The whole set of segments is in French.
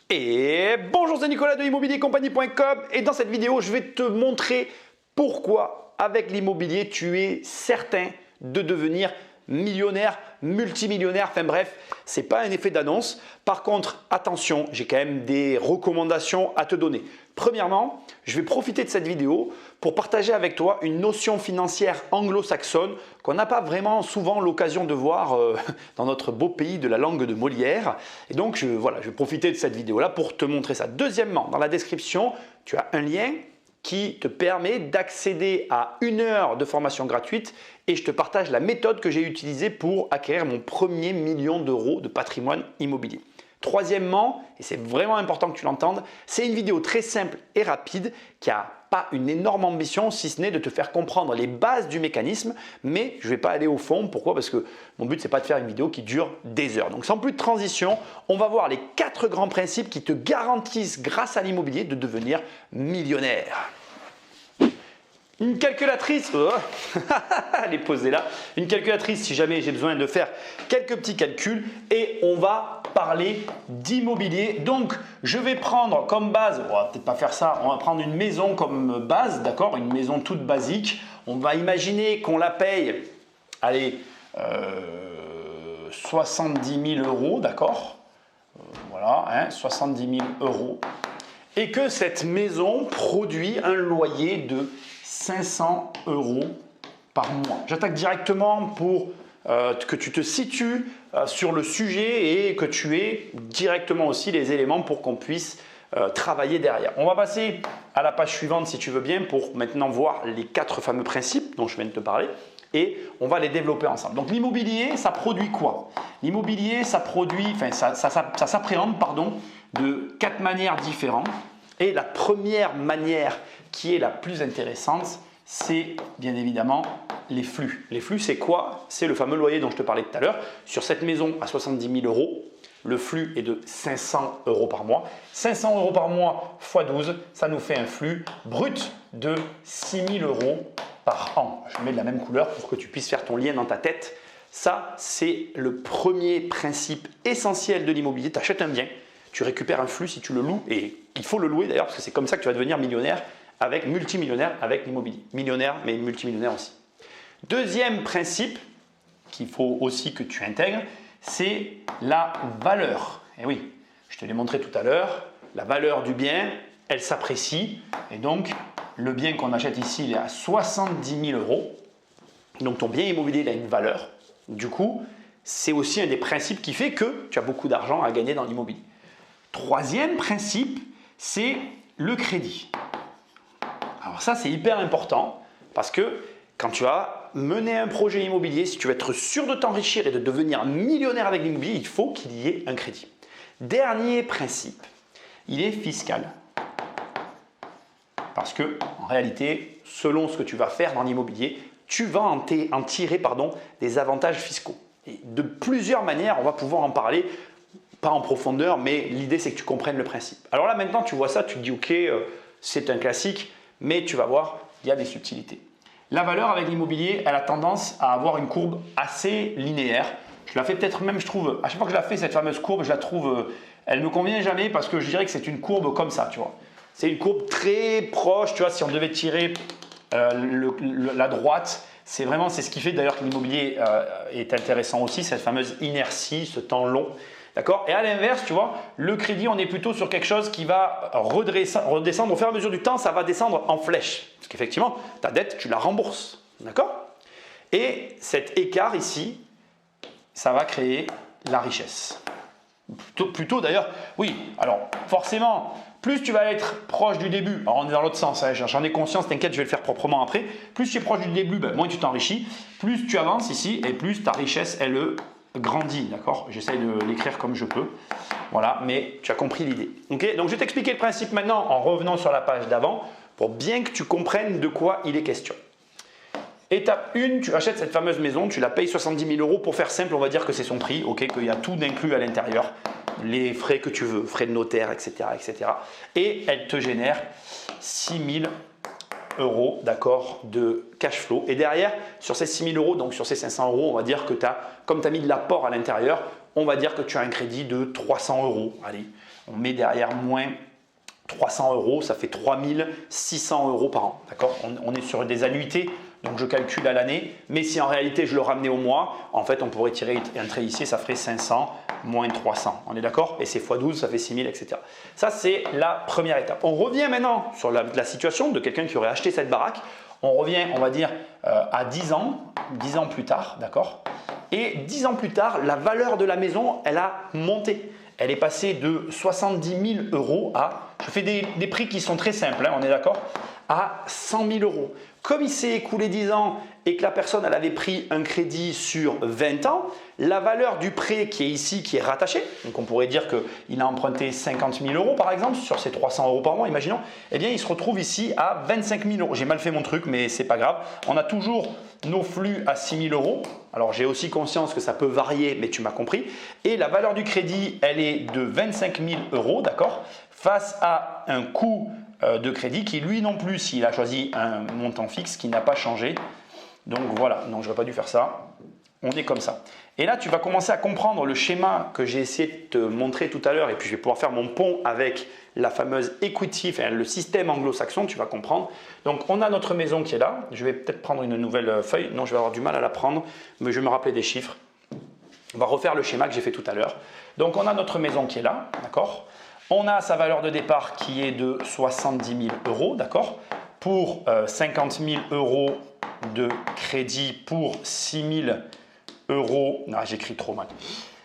Et bonjour, c'est Nicolas de immobiliercompagnie.com et dans cette vidéo, je vais te montrer pourquoi avec l'immobilier, tu es certain de devenir millionnaire, multimillionnaire, enfin bref, ce n'est pas un effet d'annonce. Par contre, attention, j'ai quand même des recommandations à te donner. Premièrement, je vais profiter de cette vidéo pour partager avec toi une notion financière anglo-saxonne qu'on n'a pas vraiment souvent l'occasion de voir dans notre beau pays de la langue de Molière. Et donc, je vais profiter de cette vidéo-là pour te montrer ça. Deuxièmement, dans la description, tu as un lien qui te permet d'accéder à 1 heure de formation gratuite et je te partage la méthode que j'ai utilisée pour acquérir mon premier million d'euros de patrimoine immobilier. Troisièmement, et c'est vraiment important que tu l'entendes, c'est une vidéo très simple et rapide qui n'a pas une énorme ambition si ce n'est de te faire comprendre les bases du mécanisme, mais je ne vais pas aller au fond. Pourquoi? Parce que mon but, ce n'est pas de faire une vidéo qui dure des heures. Donc sans plus de transition, on va voir les 4 grands principes qui te garantissent grâce à l'immobilier de devenir millionnaire. Une calculatrice, elle est posée là. Une calculatrice si jamais j'ai besoin de faire quelques petits calculs et on va parler d'immobilier. Donc, je vais prendre comme base, on va peut-être pas faire ça, on va prendre une maison comme base, d'accord, une maison toute basique. On va imaginer qu'on la paye, allez, 70 000 euros, d'accord, voilà, hein, 70 000 euros. Et que cette maison produit un loyer de 500 euros par mois. J'attaque directement pour que tu te situes sur le sujet et que tu aies directement aussi les éléments pour qu'on puisse travailler derrière. On va passer à la page suivante si tu veux bien pour maintenant voir les 4 fameux principes dont je viens de te parler et on va les développer ensemble. Donc l'immobilier, ça produit quoi? L'immobilier, ça produit, enfin ça s'appréhende pardon, de 4 manières différentes. Et la première manière qui est la plus intéressante, c'est bien évidemment les flux. Les flux, c'est quoi? C'est le fameux loyer dont je te parlais tout à l'heure. Sur cette maison à 70 000 euros, le flux est de 500 euros par mois. 500 euros par mois x 12, ça nous fait un flux brut de 6 000 euros par an. Je mets de la même couleur pour que tu puisses faire ton lien dans ta tête. Ça, c'est le premier principe essentiel de l'immobilier. Tu achètes un bien, tu récupères un flux si tu le loues et il faut le louer d'ailleurs parce que c'est comme ça que tu vas devenir millionnaire, multimillionnaire avec l'immobilier. Millionnaire mais multimillionnaire aussi. Deuxième principe qu'il faut aussi que tu intègres, c'est la valeur. Et oui, je te l'ai montré tout à l'heure, la valeur du bien, elle s'apprécie et donc le bien qu'on achète ici, il est à 70 000 euros. Donc ton bien immobilier, il a une valeur. Du coup, c'est aussi un des principes qui fait que tu as beaucoup d'argent à gagner dans l'immobilier. Troisième principe, c'est le crédit. Alors ça, c'est hyper important parce que quand tu vas mener un projet immobilier, si tu veux être sûr de t'enrichir et de devenir millionnaire avec l'immobilier, il faut qu'il y ait un crédit. Dernier principe, il est fiscal. Parce que en réalité, selon ce que tu vas faire dans l'immobilier, tu vas en tirer des avantages fiscaux. Et de plusieurs manières, on va pouvoir en parler. Pas en profondeur, mais l'idée c'est que tu comprennes le principe. Alors là maintenant tu vois ça, tu te dis ok, c'est un classique, mais tu vas voir, il y a des subtilités. La valeur avec l'immobilier, elle a tendance à avoir une courbe assez linéaire. Je la fais peut-être même, je trouve, à chaque fois que je la fais, cette fameuse courbe, je la trouve, elle ne me convient jamais parce que je dirais que c'est une courbe comme ça, tu vois. C'est une courbe très proche, tu vois, si on devait tirer la droite, c'est ce qui fait d'ailleurs que l'immobilier est intéressant aussi, cette fameuse inertie, ce temps long. D'accord? Et à l'inverse, tu vois, le crédit, on est plutôt sur quelque chose qui va redescendre. Au fur et à mesure du temps, ça va descendre en flèche. Parce qu'effectivement, ta dette, tu la rembourses. D'accord? Et cet écart ici, ça va créer la richesse. Plutôt d'ailleurs, oui. Alors, forcément, plus tu vas être proche du début, alors on est dans l'autre sens, hein, j'en ai conscience, t'inquiète, je vais le faire proprement après. Plus tu es proche du début, moins tu t'enrichis. Plus tu avances ici et plus ta richesse, elle grandit, d'accord? J'essaye de l'écrire comme je peux. Voilà, mais tu as compris l'idée. Okay, donc, je vais t'expliquer le principe maintenant en revenant sur la page d'avant pour bien que tu comprennes de quoi il est question. Étape 1, tu achètes cette fameuse maison, tu la payes 70 000 euros. Pour faire simple, on va dire que c'est son prix, ok, qu'il y a tout d'inclus à l'intérieur, les frais que tu veux, frais de notaire, etc., etc. Et elle te génère 6 000 euros, d'accord, de cash flow. Et derrière, sur ces 6 000 euros, donc sur ces 500 euros, on va dire que comme tu as mis de l'apport à l'intérieur, on va dire que tu as un crédit de 300 euros. Allez, On met derrière moins 300 euros, ça fait 3600 euros par an. D'accord, on est sur des annuités, donc je calcule à l'année. Mais si en réalité je le ramenais au mois, en fait on pourrait tirer un trait ici, ça ferait 500 moins 300. On est d'accord? Et c'est x12, ça fait 6000, etc. Ça c'est la première étape. On revient maintenant sur la situation de quelqu'un qui aurait acheté cette baraque. On revient, on va dire, à 10 ans plus tard, d'accord? Et 10 ans plus tard, la valeur de la maison, elle a monté. Elle est passée de 70 000 euros à, je fais des prix qui sont très simples, hein, on est d'accord, à 100 000 euros. Comme il s'est écoulé 10 ans et que la personne elle avait pris un crédit sur 20 ans, la valeur du prêt qui est ici, qui est rattachée, donc on pourrait dire qu'il a emprunté 50 000 euros par exemple sur ses 300 euros par mois, imaginons, eh bien il se retrouve ici à 25 000 euros. J'ai mal fait mon truc, mais c'est pas grave. On a toujours nos flux à 6 000 euros. Alors j'ai aussi conscience que ça peut varier, mais tu m'as compris. Et la valeur du crédit, elle est de 25 000 euros, d'accord, face à un coût de crédit qui lui non plus, s'il a choisi un montant fixe qui n'a pas changé. Donc voilà, non, je n'aurais pas dû faire ça. On est comme ça. Et là, tu vas commencer à comprendre le schéma que j'ai essayé de te montrer tout à l'heure et puis je vais pouvoir faire mon pont avec la fameuse equity, enfin, le système anglo-saxon, tu vas comprendre. Donc, on a notre maison qui est là. Je vais peut-être prendre une nouvelle feuille. Non, je vais avoir du mal à la prendre, mais je vais me rappeler des chiffres. On va refaire le schéma que j'ai fait tout à l'heure. Donc, on a notre maison qui est là, d'accord? On a sa valeur de départ qui est de 70 000 euros, d'accord? Pour 50 000 euros de crédit pour 6 000 euros. Non, j'écris trop mal.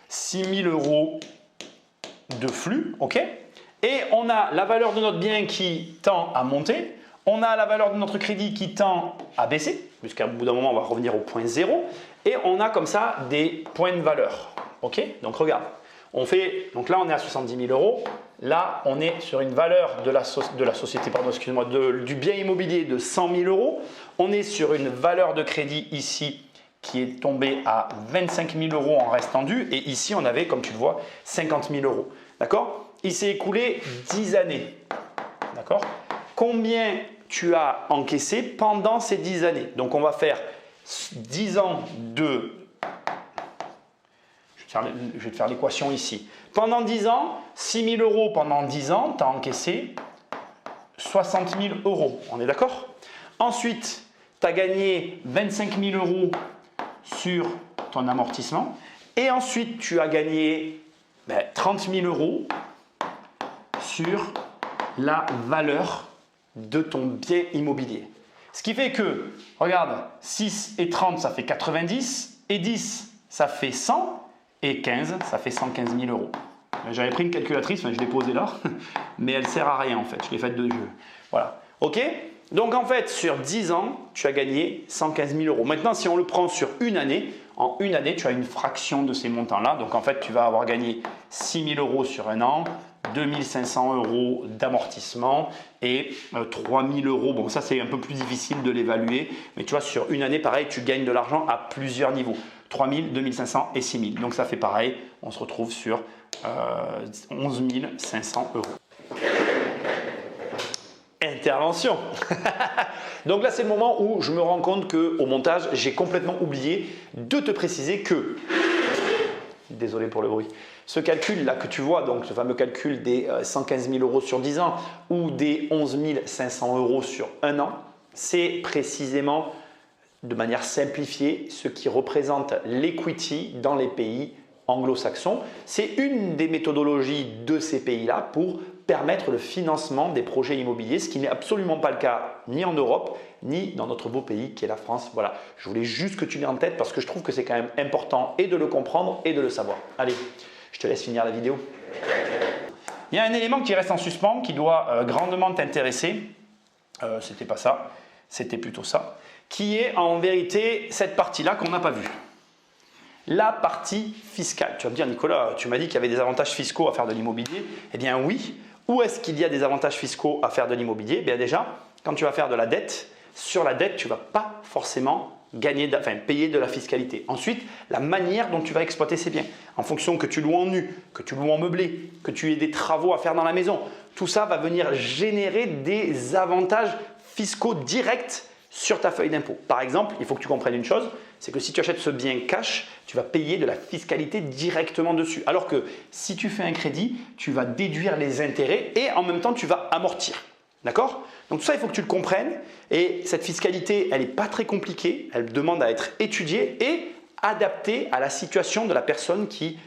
6 000 euros de flux, ok? Et on a la valeur de notre bien qui tend à monter. On a la valeur de notre crédit qui tend à baisser, puisqu'à bout d'un moment, on va revenir au point zéro. Et on a comme ça des points de valeur. Ok? Donc regarde, donc là on est à 70 000 euros. Là, on est sur une valeur de la société, pardon, excuse-moi, du bien immobilier de 100 000 euros. On est sur une valeur de crédit ici qui est tombée à 25 000 euros en restant dû. Et ici, on avait, comme tu le vois, 50 000 euros. D'accord? Il s'est écoulé 10 années. D'accord? Combien tu as encaissé pendant ces 10 années? Donc, on va faire 10 ans de... Je vais te faire l'équation ici. Pendant 10 ans, 6 000 euros pendant 10 ans, tu as encaissé 60 000 euros. On est d'accord? Ensuite, tu as gagné 25 000 euros sur ton amortissement. Et ensuite, tu as gagné 30 000 euros sur la valeur de ton bien immobilier. Ce qui fait que, regarde, 6 et 30, ça fait 90, et 10, ça fait 100, et 15, ça fait 115 000 euros. J'avais pris une calculatrice, je l'ai posée là, mais elle ne sert à rien en fait, je l'ai faite de jeu. Voilà, ok? Donc en fait, sur 10 ans, tu as gagné 115 000 euros. Maintenant, si on le prend sur une année, en une année, tu as une fraction de ces montants-là. Donc en fait, tu vas avoir gagné 6 000 euros sur un an, 2 500 euros d'amortissement et 3 000 euros. Bon, ça c'est un peu plus difficile de l'évaluer, mais tu vois, sur une année, pareil, tu gagnes de l'argent à plusieurs niveaux. 3 000, 2 500 et 6 000. Donc ça fait pareil, on se retrouve sur 11 500 euros. Intervention. Donc là, c'est le moment où je me rends compte qu'au montage, j'ai complètement oublié de te préciser que, désolé pour le bruit, ce calcul-là que tu vois, donc ce fameux calcul des 115 000 euros sur 10 ans ou des 11 500 euros sur un an, c'est précisément, de manière simplifiée, ce qui représente l'equity dans les pays anglo-saxons. C'est une des méthodologies de ces pays-là pour permettre le financement des projets immobiliers, ce qui n'est absolument pas le cas ni en Europe, ni dans notre beau pays qui est la France. Voilà, je voulais juste que tu l'aies en tête parce que je trouve que c'est quand même important et de le comprendre et de le savoir. Allez, je te laisse finir la vidéo. Il y a un élément qui reste en suspens, qui doit grandement t'intéresser. C'était pas ça, c'était plutôt ça. Qui est en vérité cette partie-là qu'on n'a pas vue. La partie fiscale. Tu vas me dire, Nicolas, tu m'as dit qu'il y avait des avantages fiscaux à faire de l'immobilier. Eh bien oui. Où est-ce qu'il y a des avantages fiscaux à faire de l'immobilier? Bien déjà, quand tu vas faire de la dette, sur la dette, tu ne vas pas forcément payer de la fiscalité. Ensuite, la manière dont tu vas exploiter ces biens, en fonction que tu loues en nu, que tu loues en meublé, que tu aies des travaux à faire dans la maison, tout ça va venir générer des avantages fiscaux directs sur ta feuille d'impôt. Par exemple, il faut que tu comprennes une chose, c'est que si tu achètes ce bien cash, tu vas payer de la fiscalité directement dessus. Alors que si tu fais un crédit, tu vas déduire les intérêts et en même temps, tu vas amortir. D'accord? Donc tout ça, il faut que tu le comprennes. Et cette fiscalité, elle n'est pas très compliquée. Elle demande à être étudiée et adaptée à la situation de la personne qui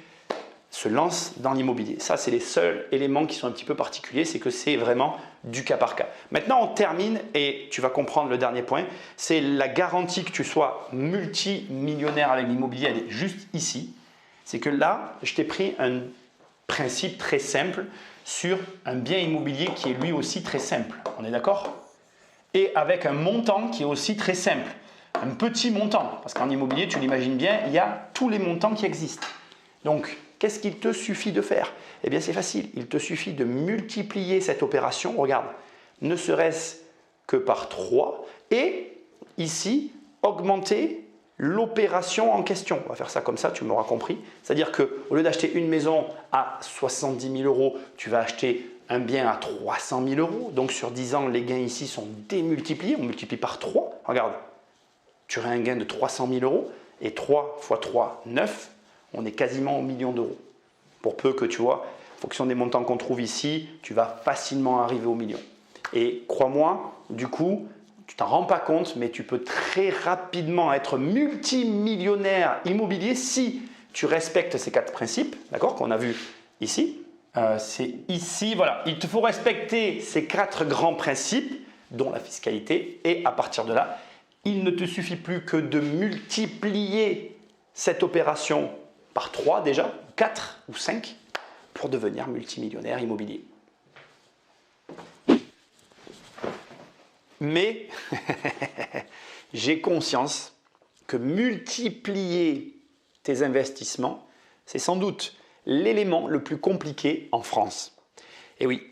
se lance dans l'immobilier. Ça, c'est les seuls éléments qui sont un petit peu particuliers, c'est que c'est vraiment du cas par cas. Maintenant, on termine et tu vas comprendre le dernier point, c'est la garantie que tu sois multimillionnaire avec l'immobilier, elle est juste ici. C'est que là, je t'ai pris un principe très simple sur un bien immobilier qui est lui aussi très simple. On est d'accord? Et avec un montant qui est aussi très simple. Un petit montant, parce qu'en immobilier, tu l'imagines bien, il y a tous les montants qui existent. Donc, qu'est-ce qu'il te suffit de faire? Eh bien, c'est facile. Il te suffit de multiplier cette opération, regarde, ne serait-ce que par 3 et ici, augmenter l'opération en question. On va faire ça comme ça, tu m'auras compris. C'est-à-dire qu'au lieu d'acheter une maison à 70 000 euros, tu vas acheter un bien à 300 000 euros. Donc, sur 10 ans, les gains ici sont démultipliés. On multiplie par 3. Regarde, tu aurais un gain de 300 000 euros et 3 x 3, 9. On est quasiment au million d'euros. Pour peu que tu vois, en fonction des montants qu'on trouve ici, tu vas facilement arriver au million. Et crois-moi, du coup, tu t'en rends pas compte, mais tu peux très rapidement être multimillionnaire immobilier si tu respectes ces 4 principes, d'accord, qu'on a vu ici. C'est ici, voilà. Il te faut respecter ces 4 grands principes, dont la fiscalité, et à partir de là, il ne te suffit plus que de multiplier cette opération par 3 déjà, 4 ou 5 pour devenir multimillionnaire immobilier. Mais j'ai conscience que multiplier tes investissements, c'est sans doute l'élément le plus compliqué en France. Et oui,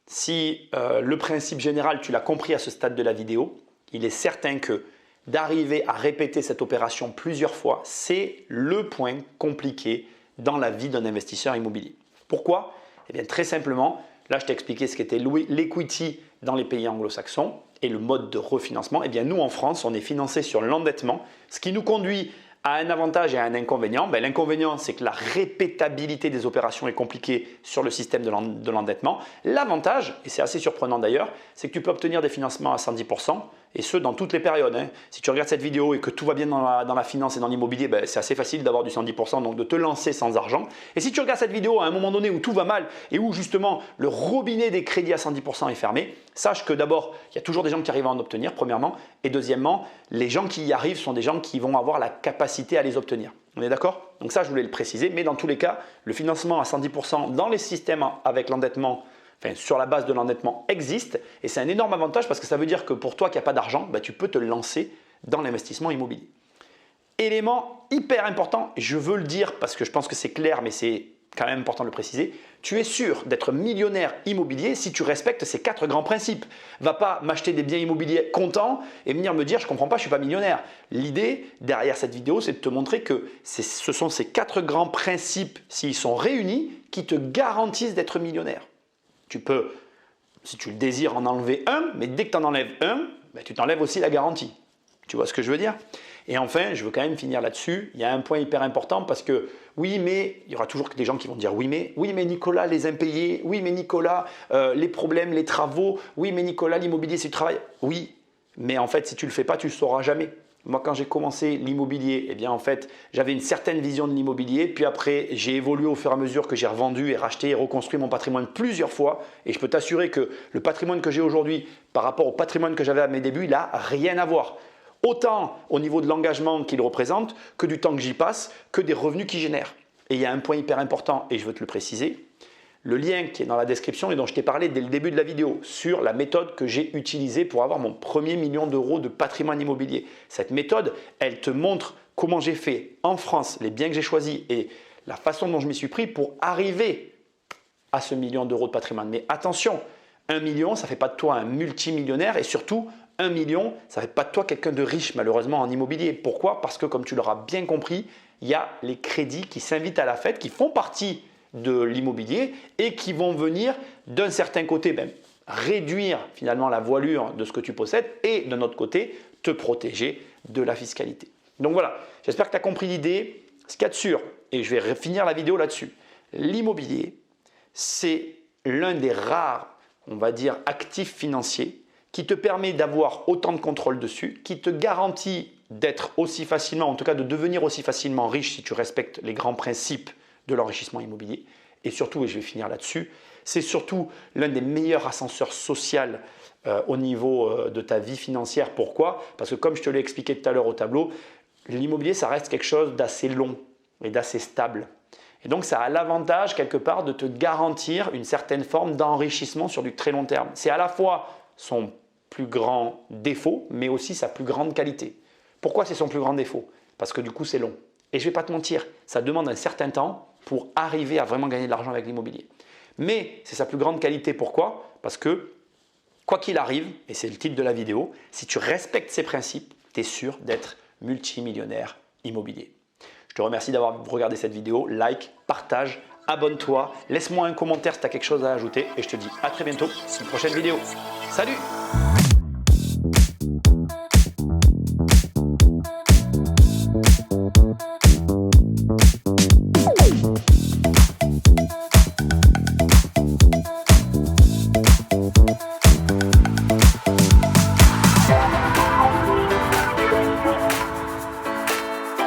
si le principe général, tu l'as compris à ce stade de la vidéo, il est certain que d'arriver à répéter cette opération plusieurs fois, c'est le point compliqué dans la vie d'un investisseur immobilier. Pourquoi? Eh bien, très simplement, là, je t'ai expliqué ce qu'était l'equity dans les pays anglo-saxons et le mode de refinancement. Eh bien, nous, en France, on est financé sur l'endettement, ce qui nous conduit à un avantage et à un inconvénient. L'inconvénient, c'est que la répétabilité des opérations est compliquée sur le système de l'endettement. L'avantage, et c'est assez surprenant d'ailleurs, c'est que tu peux obtenir des financements à 110%, et ce, dans toutes les périodes. Si tu regardes cette vidéo et que tout va bien dans la finance et dans l'immobilier, c'est assez facile d'avoir du 110%, donc de te lancer sans argent. Et si tu regardes cette vidéo à un moment donné où tout va mal et où justement le robinet des crédits à 110% est fermé, sache que d'abord, il y a toujours des gens qui arrivent à en obtenir, premièrement, et deuxièmement, les gens qui y arrivent sont des gens qui vont avoir la capacité à les obtenir. On est d'accord? Donc ça, je voulais le préciser, mais dans tous les cas, le financement à 110% dans les systèmes avec l'endettement, enfin, sur la base de l'endettement existe et c'est un énorme avantage parce que ça veut dire que pour toi qui n'as pas d'argent, tu peux te lancer dans l'investissement immobilier. Élément hyper important, je veux le dire parce que je pense que c'est clair mais c'est quand même important de le préciser, tu es sûr d'être millionnaire immobilier si tu respectes ces 4 grands principes. Va pas m'acheter des biens immobiliers content et venir me dire je ne comprends pas, je ne suis pas millionnaire. L'idée derrière cette vidéo, c'est de te montrer que ce sont ces 4 grands principes, s'ils sont réunis, qui te garantissent d'être millionnaire. Tu peux, si tu le désires, en enlever un, mais dès que tu en enlèves un, tu t'enlèves aussi la garantie. Tu vois ce que je veux dire? Et enfin, je veux quand même finir là-dessus. Il y a un point hyper important parce que oui, mais il y aura toujours des gens qui vont dire oui, mais Nicolas, les impayés, oui, mais Nicolas, les problèmes, les travaux, oui, mais Nicolas, l'immobilier, c'est du travail. Oui, mais en fait, si tu ne le fais pas, tu ne le sauras jamais. Moi, quand j'ai commencé l'immobilier, eh bien, en fait, j'avais une certaine vision de l'immobilier. Puis après, j'ai évolué au fur et à mesure que j'ai revendu et racheté et reconstruit mon patrimoine plusieurs fois. Et je peux t'assurer que le patrimoine que j'ai aujourd'hui par rapport au patrimoine que j'avais à mes débuts, il n'a rien à voir. Autant au niveau de l'engagement qu'il représente, que du temps que j'y passe, que des revenus qu'il génère. Et il y a un point hyper important, et je veux te le préciser, le lien qui est dans la description et dont je t'ai parlé dès le début de la vidéo sur la méthode que j'ai utilisée pour avoir mon premier million d'euros de patrimoine immobilier. Cette méthode, elle te montre comment j'ai fait en France, les biens que j'ai choisis et la façon dont je m'y suis pris pour arriver à ce million d'euros de patrimoine. Mais attention, 1 million, ça ne fait pas de toi un multimillionnaire et surtout, 1 million, ça ne fait pas de toi quelqu'un de riche malheureusement en immobilier. Pourquoi? Parce que comme tu l'auras bien compris, il y a les crédits qui s'invitent à la fête, qui font partie de l'immobilier et qui vont venir d'un certain côté réduire finalement la voilure de ce que tu possèdes et d'un autre côté te protéger de la fiscalité. Donc voilà, j'espère que tu as compris l'idée. Ce qu'il y a de sûr, et je vais finir la vidéo là-dessus, l'immobilier, c'est l'un des rares, on va dire, actifs financiers qui te permet d'avoir autant de contrôle dessus, qui te garantit d'être aussi facilement, en tout cas de devenir aussi facilement riche si tu respectes les grands principes de l'enrichissement immobilier. Et surtout, et je vais finir là-dessus, c'est surtout l'un des meilleurs ascenseurs sociaux au niveau de ta vie financière. Pourquoi? Parce que comme je te l'ai expliqué tout à l'heure au tableau, l'immobilier, ça reste quelque chose d'assez long et d'assez stable. Et donc, ça a l'avantage quelque part de te garantir une certaine forme d'enrichissement sur du très long terme. C'est à la fois son plus grand défaut, mais aussi sa plus grande qualité. Pourquoi c'est son plus grand défaut? Parce que du coup, c'est long. Et je ne vais pas te mentir, ça demande un certain temps pour arriver à vraiment gagner de l'argent avec l'immobilier. Mais c'est sa plus grande qualité. Pourquoi? Parce que quoi qu'il arrive, et c'est le titre de la vidéo, si tu respectes ces principes, tu es sûr d'être multimillionnaire immobilier. Je te remercie d'avoir regardé cette vidéo. Like, partage, abonne-toi, laisse-moi un commentaire si tu as quelque chose à ajouter et je te dis à très bientôt sur une prochaine vidéo. Salut!